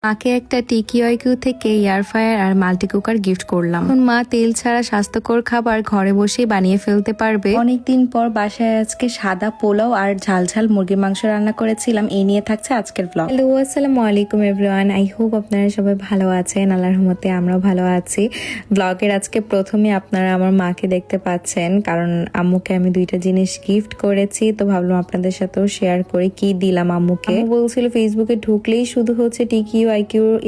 মাকে একটা টিকিওয়াইকিউ থেকে এয়ার ফ্রায়ার আর মাল্টি কুকার গিফট করলাম। এখন মা তেল ছাড়া স্বাস্থ্যকর খাবার ঘরে বসেই বানিয়ে ফেলতে পারবে। অনেকদিন পর বাসায় আজকে সাদা পোলাও আর ঝাল ঝাল মুরগির মাংস রান্না করেছিলাম। এই নিয়ে থাকছে আজকের ব্লগ। হ্যালো, আসসালামু আলাইকুম এভরিওয়ান। আই হোপ আপনারা সবাই ভালো আছেন। আল্লাহর রহমতে আমরাও ভালো আছি। ব্লগের আজকে প্রথমে আপনারা আমার মাকে দেখতে পাচ্ছেন, কারণ আম্মুকে আমি দুইটা জিনিস গিফট করেছি, তো ভাবলাম আপনাদের সাথেও শেয়ার করি কি দিলাম আম্মুকে। আম্মু বলছিল ফেসবুকে ঢুকলেই শুধু হচ্ছে টিকিওয়াইকিউ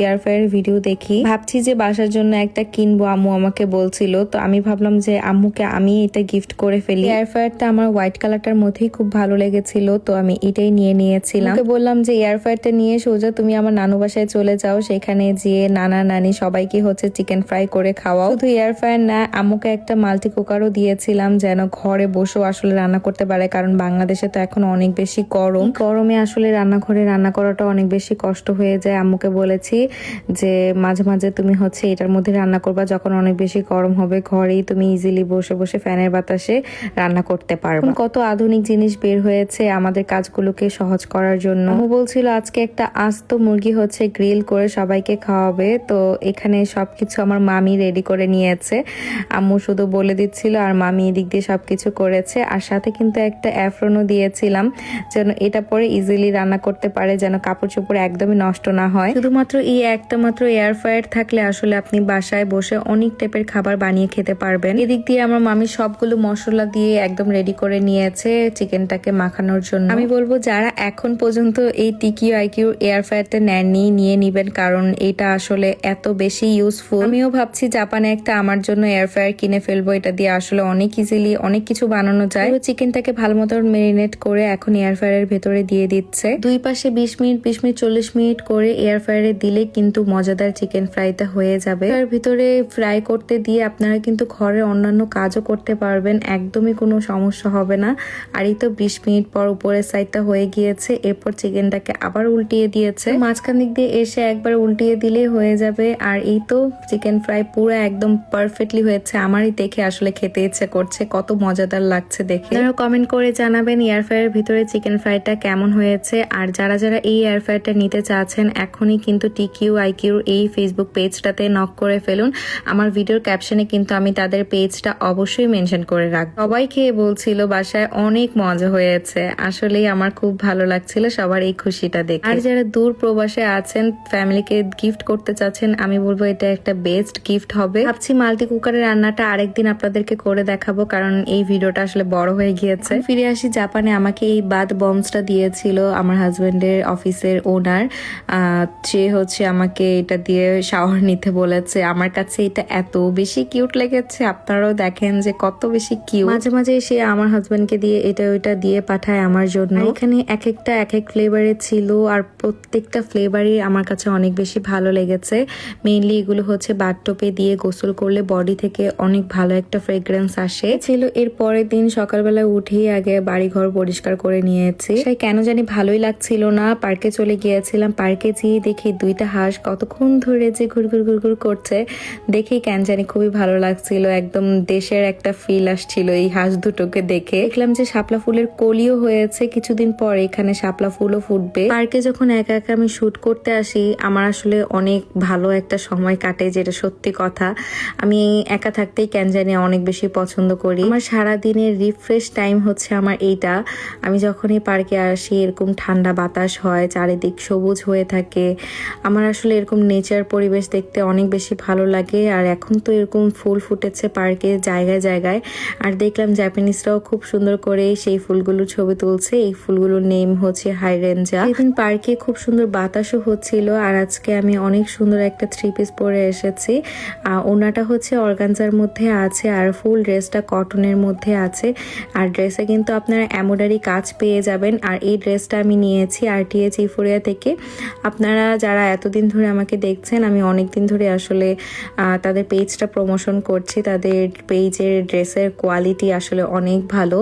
এয়ার ফ্রায়ার ভিডিও দেখি, ভাবছি যে বাসার জন্য একটা কিনবো। আম্মু আমাকে বলছিল, তো আমি ভাবলাম যে আম্মুকে আমি এটা গিফট করে ফেলি। এয়ার ফ্রায়ারটা আমার হোয়াইট কালারটার মধ্যেই খুব ভালো লেগেছিল, তো আমি এটাই নিয়ে নিয়েছিলাম। ওকে বললাম যে এয়ার ফ্রায়ারটা নিয়ে সোজা তুমি আমার নানু বাসায় চলে যাও, সেখানে গিয়ে নানা নানি সবাইকে হচ্ছে চিকেন ফ্রাই করে খাওয়াও। শুধু এয়ার ফ্রায়ার না, আম্মুকে একটা মাল্টি কুকারও দিয়েছিলাম যেন ঘরে বসেও আসলে রান্না করতে পারে, কারণ বাংলাদেশে তো এখন অনেক বেশি গরমে আসলে রান্নাঘরে রান্না করাটা অনেক বেশি কষ্ট হয়ে যায়। আম্মুকে বলেছি যে মাঝে মাঝে তুমি হচ্ছে এটার মধ্যে রান্না করবা, যখন অনেক বেশি গরম হবে ঘরেই তুমি ইজিলি বসে বসে ফ্যানের বাতাসে রান্না করতে পারবে। কত আধুনিক জিনিস বের হয়েছে আমাদের কাজগুলোকে সহজ করার জন্য। ও বলছিল আজকে একটা আস্ত মুরগি হচ্ছে গ্রিল করে সবাইকে খাওয়াবে, তো এখানে সবকিছু আমার মামি রেডি করে নিয়েছে। আম্মু শুধু বলে দিচ্ছিল আর মামি এদিক দিয়ে সবকিছু করেছে। আর সাথে কিন্তু একটা অ্যাফ্রনও দিয়েছিলাম যেন এটা পরে ইজিলি রান্না করতে পারে, যেন কাপড় চোপড় একদমই নষ্ট না হয়। শুধুমাত্র এই একটা মাত্র এয়ার ফ্রায়ার থাকলে আসলে আপনি বাসায় বসে অনেক টাইপের খাবার বানিয়ে খেতে পারবেন। এদিক দিয়ে আমার মামি সবগুলো মশলা দিয়ে একদম রেডি করে নিয়েছে চিকেনটাকে মাখানোর জন্য। আমি বলবো যারা এখন পর্যন্ত এই টিকিওয়াইকিউ এয়ার ফ্রায়ারটা নেননি, নিয়ে নিবেন, কারণ এটা আসলে এত বেশি ইউজফুল। আমিও ভাবছি জাপানে একটা আমার জন্য এয়ার ফ্রায়ার কিনে ফেলবো। এটা দিয়ে আসলে অনেক ইজিলি অনেক কিছু বানানো যায়। চিকেনটাকে ভালো মতো মেরিনেট করে এখন এয়ার ফ্রায়ারের ভেতরে দিয়ে দিচ্ছে। দুই পাশে 20 মিনিট 40 মিনিট করে এয়ার ফ্রায়ারে দিলে কিন্তু মজাদার চিকেন ফ্রাইটা হয়ে যাবে। তার ভিতরে ফ্রাই করতে দিয়ে আপনারা কিন্তু ঘরের অন্যান্য কাজও করতে পারবেন, একদমই কোনো সমস্যা হবে না। আর এই তো 20 মিনিট পর উপরের সাইডটা হয়ে গিয়েছে, এরপর চিকেনটাকে আবার উল্টিয়ে দিয়েছে। মাঝখান দিক দিয়ে এসে একবার উল্টিয়ে দিলেই হয়ে যাবে। আর এই তো চিকেন ফ্রাই পুরো একদম পারফেক্টলি হয়েছে। আমারই দেখে আসলে খেতে ইচ্ছে করছে, কত মজাদার লাগছে দেখে। আপনারা কমেন্ট করে জানাবেন এয়ার ফ্রায়ারের ভিতরে চিকেন ফ্রাইটা কেমন হয়েছে। আর যারা যারা এই এয়ার ফ্রায়ারটা নিতে চাচ্ছেন এখনই কিন্তু টিকিওয়াইকিউ এই ফেসবুক পেজটাতে নক করে ফেলুন। আমার ভিডিওর ক্যাপশনে কিন্তু আমি তাদের পেজটা অবশ্যই মেনশন করে রাখবো। সবাই খেয়ে বলছিল বাসায় অনেক মজা হয়েছে। আসলেই আমার খুব ভালো লাগছিল সবার এই খুশিটা দেখে। আর যারা দূর প্রবাসে আছেন, ফ্যামিলিকে গিফট করতে চাচ্ছেন, আমি বলবো এটা একটা বেস্ট গিফট হবে। ভাবছি মাল্টি কুকারের রান্নাটা আরেকদিন আপনাদেরকে করে দেখাবো, কারণ এই ভিডিওটা আসলে বড় হয়ে গিয়েছে। ফিরে আসি জাপানে। আমাকে এই বাথ বম্বসটা দিয়েছিল আমার হাজবেন্ডের অফিসের ওনার। সে হচ্ছে আমাকে এটা দিয়ে শাওয়ার নিতে বলেছে। আমার কাছে এটা এত বেশি কিউট লেগেছে, আপনারাও দেখেন যে কত বেশি কিউট। মাঝে মাঝে সে আমার হাজবেন্ডকে দিয়ে এটা ওইটা দিয়ে পাঠায় আমার জন্য। এখানে এক একটা এক এক ফ্লেভারের ছিল, আর প্রত্যেকটা ফ্লেভারই আমার কাছে অনেক বেশি ভালো লেগেছে। মেইনলি এগুলো হচ্ছে বাথটবে দিয়ে গোসল করলে বডি থেকে অনেক ভালো একটা ফ্রেগ্রেন্স আসে ছিল। এর পরের দিন সকালবেলা উঠেই আগে বাড়ি ঘর পরিষ্কার করে নিয়েছি। তাই কেন জানি ভালোই লাগছিল না। পার্কে চলে গিয়েছিলাম। পার্কে যেয়ে দেখি দুইটা হাঁস কতক্ষণ ধরে যে ঘুরঘুর করছে, দেখেই কেন জানি খুবই ভালো লাগছিল। একদম দেশের একটা ফিল আসছিল এই হাঁস দুটোকে দেখে। দেখলাম যে শাপলা ফুলের কলিও হয়েছে, কিছুদিন পর এখানে শাপলা ফুলও ফুটবে। পার্কে যখন একা একা আমি শুট করতে আসি, আমার আসলে অনেক ভালো একটা সময় কাটে, যেটা সত্যি কথা। আমি একা থাকতেই কেন জানি অনেক বেশি পছন্দ করি। আমার সারাদিনের রিফ্রেশ টাইম হচ্ছে আমার এইটা। আমি যখন এই পার্কে আসি, এরকম ঠান্ডা বাতাস হয়, চারিদিক সবুজ হয়ে থাকে। আমার আসলে এরকম নেচার পরিবেশ দেখতে অনেক বেশি ভালো লাগে। আর এখন তো এরকম ফুল ফুটেছে পার্কে জায়গায় জায়গায়। আর দেখলাম জাপানিজরাও খুব সুন্দর করে সেই ফুলগুলোর ছবি তুলছে। এই ফুলগুলোর নেম হচ্ছে হাইরেঞ্জা। সেদিন পার্কে খুব সুন্দর বাতাসও হচ্ছিল। আর আজকে আমি অনেক সুন্দর একটা 3 পিস পরে এসেছি। ওনাটা হচ্ছে অর্গানজার মধ্যে আছে, আর ফুল ড্রেসটা কটনের মধ্যে আছে। আর ড্রেসে কিন্তু আপনারা এমব্রয়ডারি কাজ পেয়ে যাবেন। আর এই ড্রেসটা আমি নিয়েছি RTH ইফোরিয়া থেকে। আপনারা যারা এতদিন ধরে আমাকে দেখছেন, আমি অনেক দিন ধরে আসলে তাদের পেজটা প্রমোশন করছি। তাদের পেজের ড্রেসের কোয়ালিটি আসলে অনেক ভালো,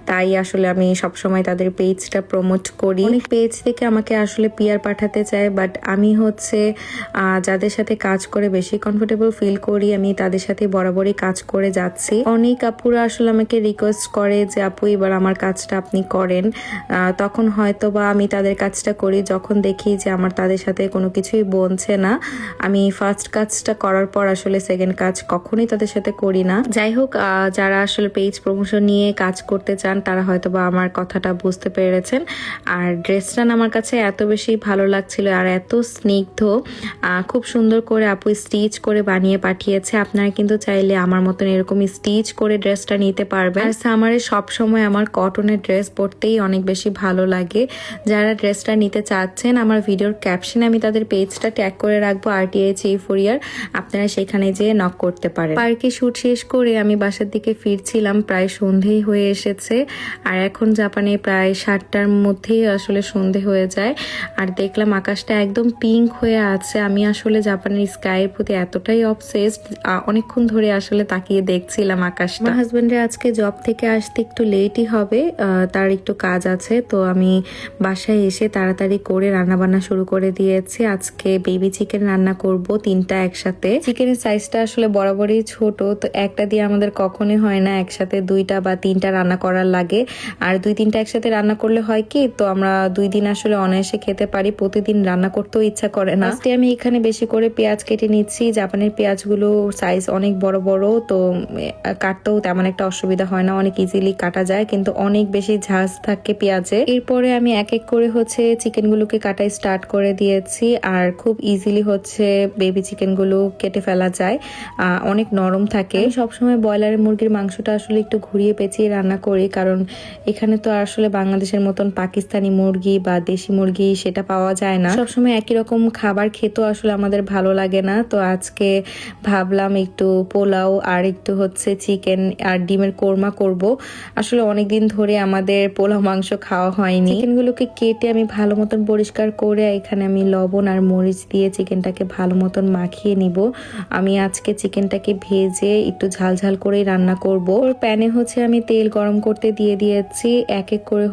তাই আসলে আমি সবসময় তাদের পেজটা প্রমোট করি। অনেক পেজ থেকে আমাকে আসলে পিআর পাঠাতে চায়, বাট আমি হচ্ছে যাদের সাথে কাজ করে বেশি কমফোর্টেবল ফিল করি, আমি তাদের সাথে বরাবরই কাজ করে যাচ্ছি। অনেক আপুরা আসলে আমাকে রিকোয়েস্ট করে যে আপু এবার আমার কাজটা আপনি করেন, তখন হয়তো বা আমি তাদের কাজটা করি যখন দেখি যে আমার তাদের সাথে হাতে কোনো কিছুই বনছে না। আমি ফার্স্ট কাজটা করার পর আসলে সেকেন্ড কাজ কখনোই তাদের সাথে করি না। যাই হোক, যারা আসলে পেজ প্রমোশন নিয়ে কাজ করতে চান তারা হয়তো বা আমার কথাটা বুঝতে পেরেছেন। আর ড্রেসটা আমার কাছে এত বেশি ভালো লাগছিল আর এত স্নিগ্ধ, খুব সুন্দর করে আপু স্টিচ করে বানিয়ে পাঠিয়েছে। আপনারা কিন্তু চাইলে আমার মতন এরকম স্টিচ করে ড্রেসটা নিতে পারবেন। আর সামারে সবসময় আমার কটনের ড্রেস পরতেই অনেক বেশি ভালো লাগে। যারা ড্রেসটা নিতে চাচ্ছেন আমার ভিডিওর ক্যাপশনে আমি তাদের পেজটা ট্যাগ করে রাখবো, RTH Euphoria, আপনারা সেখানে যেয়ে নক করতে পারেন। পার্কে শুট শেষ করে আমি বাসার দিকে ফিরছিলাম, প্রায় সন্ধেই হয়ে এসেছে। আর এখন জাপানে প্রায় 7টার মধ্যেই আসলে সন্ধে হয়ে যায়। আর দেখলাম আকাশটা একদম পিঙ্ক হয়ে আছে। আমি আসলে জাপানের স্কাইয়ের প্রতি এতটাই অবসেসড, অনেকক্ষণ ধরে আসলে তাকিয়ে দেখছিলাম আকাশটা। আমার হাজবেন্ডের আজকে জব থেকে আসতে একটু লেটই হবে, তার একটু কাজ আছে, তো আমি বাসায় এসে তাড়াতাড়ি করে রান্না বান্না শুরু করে দিয়েছি। আজকে বেবি চিকেন রান্না করব 3টা একসাথে। চিকেনের সাইজটা আসলে বরাবরই ছোট, তো একটা দিয়ে আমাদের কখনোই হয় না, একসাথে 2টা বা 3টা রান্না করার লাগে। আর 2-3টা একসাথে রান্না করলে হয় কি, তো আমরা 2 দিন আসলে অনায়াসে খেতে পারি, প্রতিদিন রান্না করতেও ইচ্ছা করে না। আজকে আমি এখানে বেশি করে পেঁয়াজ কেটে নিচ্ছি। জাপানের পেঁয়াজগুলো সাইজ অনেক বড় বড়, তো কাটতেও তেমন একটা অসুবিধা হয় না, অনেক ইজিলি কাটা যায়, কিন্তু অনেক বেশি ঝাঁজ থাকে পেঁয়াজে। এরপরে আমি এক এক করে চিকেনগুলোকে কাটা স্টার্ট করে দিয়েছি। আর খুব ইজিলি বেবি চিকেনগুলো কেটে ফেলা যায়, অনেক নরম থাকে। সবসময় ব্রয়লারের মুরগির মাংসটা আসলে একটু ঘুরিয়ে পেঁচিয়ে রান্না করি, কারণ এখানে তো আসলে বাংলাদেশের মতন পাকিস্তানি মুরগি বা দেশি মুরগি সেটা পাওয়া যায় না। সবসময় একই রকম খাবার খেতেও আসলে আমাদের ভালো লাগে না। তো আজকে ভাবলাম একটু পোলাও আর একটু চিকেন আর ডিমের কোরমা করব। আসলে অনেকদিন ধরে আমাদের পোলাও মাংস খাওয়া হয়নি। চিকেনগুলোকে কেটে আমি ভালো মতন পরিষ্কার করে এখানে আমি লবণ আর মরিচ দিয়ে চিকেনটাকে ভালো মতন মাখিয়ে নিব। আমি আজকে চিকেনটাকে ভেজে একটু ঝাল ঝাল করে রান্না করব। ওর প্যানে আমি তেল গরম করতে দিয়ে দিয়েছি। এক এক করে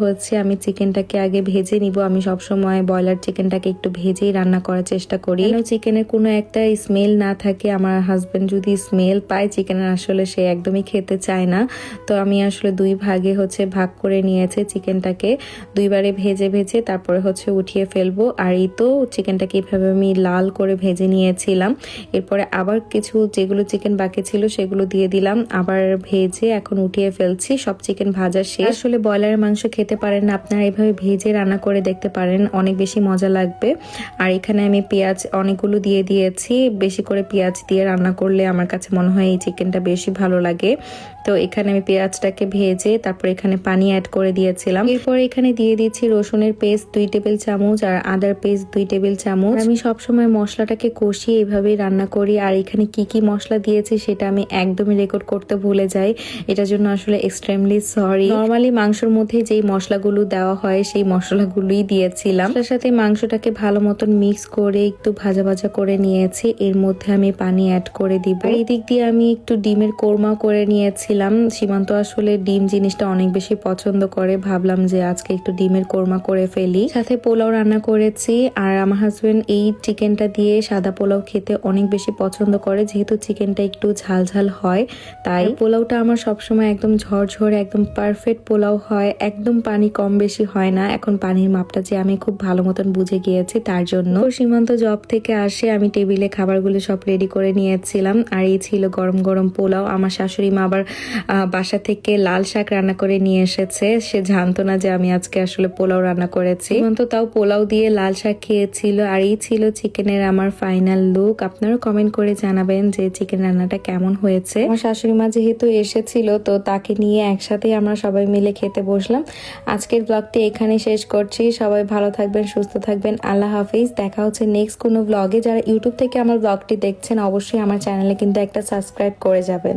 আমি চিকেনটাকে আগে ভেজে নিব। আমি সবসময় ব্রয়লার চিকেনটাকে একটু ভেজেই রান্না করার চেষ্টা করি, চিকেনের কোনো একটা স্মেল না থাকে। আমার হাজবেন্ড যদি স্মেল পায় চিকেনের, আসলে সে একদমই খেতে চায় না। তো আমি আসলে 2 ভাগে ভাগ করে নিয়েছি চিকেনটাকে, 2 বারে ভেজে ভেজে তারপরে উঠিয়ে ফেলবো। আর এই তো চিকেনটাকে এভাবে আমি লাল করে ভেজে নিয়েছিলাম। এরপরে আবার কিছু যেগুলো চিকেন বাকি ছিল সেগুলো দিয়ে দিলাম, আবার ভেজে এখন উঠিয়ে ফেলছি। সব চিকেন ভাজা শেষ। আসলে ব্রয়লারের মাংস খেতে পারেন না, আপনারা এভাবে ভেজে রান্না করে দেখতে পারেন, অনেক বেশি মজা লাগবে। আর এখানে আমি পেঁয়াজ অনেকগুলো দিয়ে দিয়েছি। বেশি করে পেঁয়াজ দিয়ে রান্না করলে আমার কাছে মনে হয় এই চিকেনটা বেশি ভালো লাগে। তো এখানে আমি পেঁয়াজটাকে ভেজে তারপর এখানে পানি অ্যাড করে দিয়েছিলাম। এরপর এখানে দিয়ে দিচ্ছি রসুনের পেস্ট 2 টেবিল চামচ আর আদার পেস্ট 2 টেবিল চামচ। আমি সবসময় মশলাটাকে কষিয়ে এভাবেই রান্না করি। আর এখানে কি কি মশলা দিয়েছি সেটা আমি একদমই রেকর্ড করতে ভুলে যাই, এটার জন্য আসলে এক্সট্রিমলি সরি। নর্মালি মাংসের মধ্যে যেই মশলাগুলো দেওয়া হয় সেই মশলাগুলোই দিয়েছিলাম। তার সাথে মাংসটাকে ভালো মতন মিক্স করে একটু ভাজা ভাজা করে নিয়েছি। এর মধ্যে আমি পানি অ্যাড করে দিব। এই দিক দিয়ে আমি একটু ডিমের কোরমা করে নিয়েছি। সীমান্ত আসলে ডিম জিনিসটা অনেক বেশি পছন্দ করে, ভাবলাম যে আজকে একটু ডিমের কোরমা করে ফেলি। সাথে পোলাও রান্না করেছি। আর আমার হাজবেন্ড এই চিকেনটা দিয়ে সাদা পোলাও খেতে অনেক বেশি পছন্দ করে, যেহেতু চিকেনটা একটু ঝাল ঝাল হয়, তাই পোলাওটা আমার সবসময় একদম ঝরঝরে একদম পারফেক্ট পোলাও হয়, একদম পানি কম বেশি হয় না। এখন পানির মাপটা যে আমি খুব ভালো মতন বুঝে গিয়েছি, তার জন্য সীমান্ত জব থেকে আসে আমি টেবিলে খাবারগুলো সব রেডি করে নিয়েছিলাম। আর এই ছিল গরম গরম পোলাও। আমার শাশুড়ি মা আবার বাসা থেকে লাল শাক রান্না করে নিয়ে এসেছে, সে জানতো না যে আমি আজকে আসলে পোলাও রান্না করেছি, তো তাও পোলাও দিয়ে লাল শাক খেয়েছিল। আর এই ছিল চিকেনের আমার ফাইনাল লুক। আপনারা কমেন্ট করে জানাবেন যে চিকেন রান্নাটা কেমন হয়েছে। আমার শাশুড়ি মা যেহেতু এসেছিল, তো তাকে নিয়ে একসাথে আমরা সবাই মিলে খেতে বসলাম। আজকের ব্লগটি এখানে শেষ করছি। সবাই ভালো থাকবেন, সুস্থ থাকবেন, আল্লাহ হাফিজ। দেখা হচ্ছে নেক্সট কোনো ব্লগে। যারা ইউটিউব থেকে আমার ব্লগটি দেখছেন অবশ্যই আমার চ্যানেলে কিন্তু একটা সাবস্ক্রাইব করে যাবেন।